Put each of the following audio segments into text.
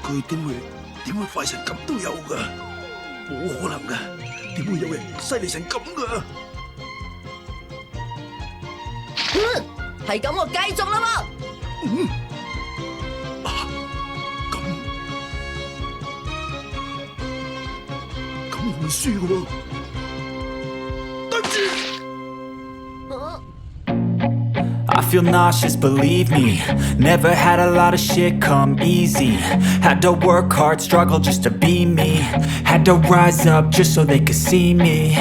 佢點會快成咁都有㗎？冇可能㗎！點會有人犀利成咁㗎？係咁，我繼續啦喎！咁我會輸㗎喎！對唔住。I feel nauseous, believe me. Never had a lot of shit come easy. Had to work hard, struggle just to be me. Had to rise up just so they could see me.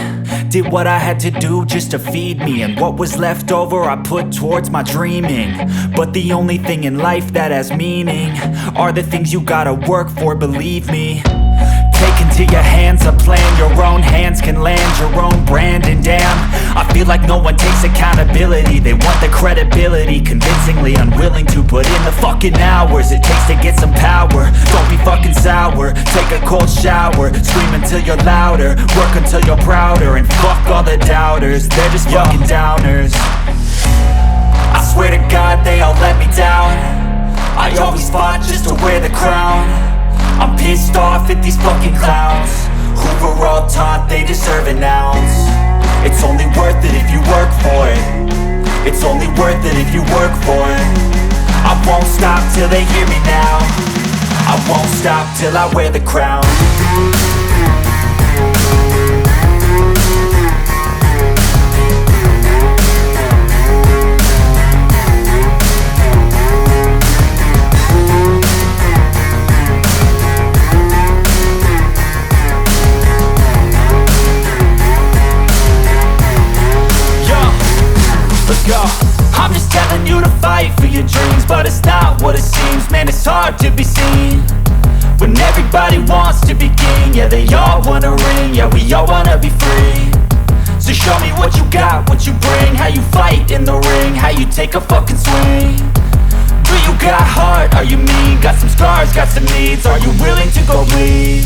Did what I had to do just to feed me. And what was left over I put towards my dreaming. But the only thing in life that has meaning are the things you gotta work for, believe me. Take into your hands a plan. Your own hands can land your own brand. And damn, I feel like no one takes accountability. They want the credibility, convincingly unwilling to put in the fucking hours it takes to get some power. Don't be fucking sour. Take a cold shower. Scream until you're louder. Work until you're prouder. And fuck all the doubters, they're just fucking downers. I swear to God they all let me down. I always fought just to wear the crown. I'm pissed off at these fucking clowns who were all taught they deserve an ounce. It's only worth it if you work for it. It's only worth it if you work for it. I won't stop till they hear me now. I won't stop till I wear the crown. I'm just telling you to fight for your dreams, but it's not what it seems. Man, it's hard to be seen when everybody wants to be king. Yeah, they all wanna ring, yeah, we all wanna be free. So show me what you got, what you bring, how you fight in the ring, how you take a fucking swing. Do you got heart, are you mean? Got some scars, got some needs, are you willing to go bleed?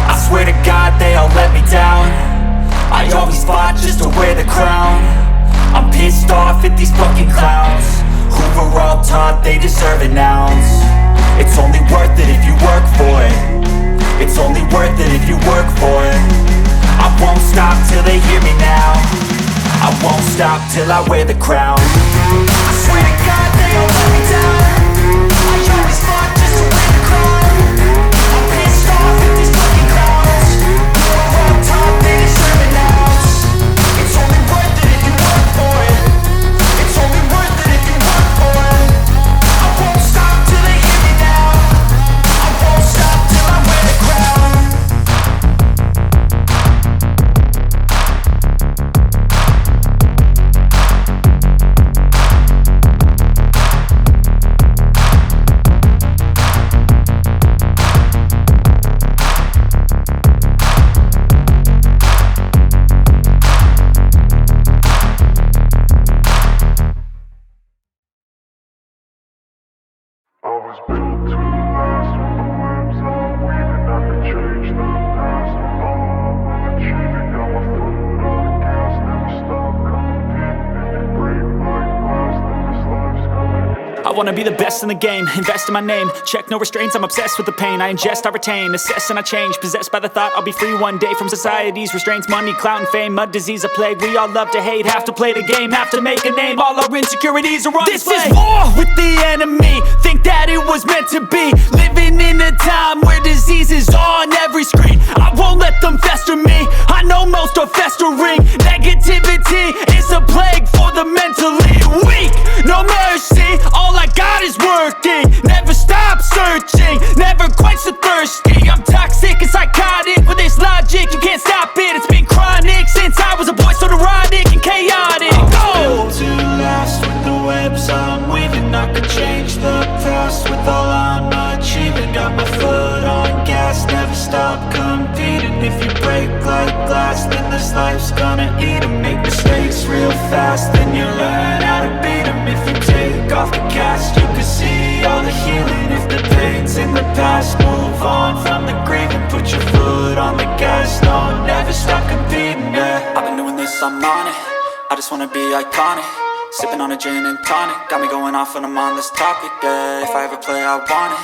I swear to God they all let me down. I always fought just to wear the crown. I'm pissed off at these fucking clowns who were all taught they deserve an ounce. It's only worth it if you work for it. It's only worth it if you work for it. I won't stop till they hear me now. I won't stop till I wear the crown. I swear to God they all let me down. I always fought just to wear the crown. I'm pissed off at these fucking clowns who were all taught they deserve an ounce. It's only worth it if you work for it. It's only worth it if you work for it. I won't stop till they hear me now. I won't stop till I wear the crown. I wanna be the best in the game, invest in my name. Check no restraints, I'm obsessed with the pain. I ingest, I retain, assess and I change. Possessed by the thought I'll be free one day from society's restraints. Money, clout and fame, mud, disease, a plague. We all love to hate, have to play the game, have to make a name. All our insecurities are on display. This is war with the enemy, think that it was meant to be. Living in a time where disease is on every screen. I won't let them fester me, I know most are festering. Negativity is a plague for the mentally weak. No mercy, all I got is working. Never stop searching, never quench the thirsty. I'm toxic and psychotic with this logic, you can't stop it. It's been chronic since I was a boy, so neurotic and chaotic. I'm built to last with the webs I'm weaving. I could change the past with all I'm achieving. Got my foot on gas, never stop competing. If you break like glass, then this life's gonna eat 'em. Make mistakes real fast, then you learn how to beat 'em. If you take off the cast, you can see all the healing. If the pain's in the past, move on from the grieving. Put your foot on the gas, no, never stop competing, yeah. I've been doing this, I'm on it. I just wanna be iconic. Sipping on a gin and tonic, got me going off when I'm on this topic, yeah. If I ever play, I want it.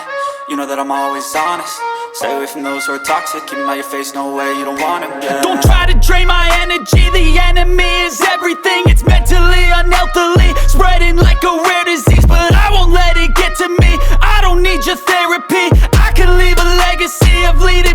You know that I'm always honest. Stay away from those who are toxic. Keep them out your face, no way, you don't want them, yeah. Don't try to drain my energy. The enemy is everything. It's mentally, unhealthily spreading like a rare disease, but I won't let it get to me. I don't need your therapy. I can leave a legacy of leading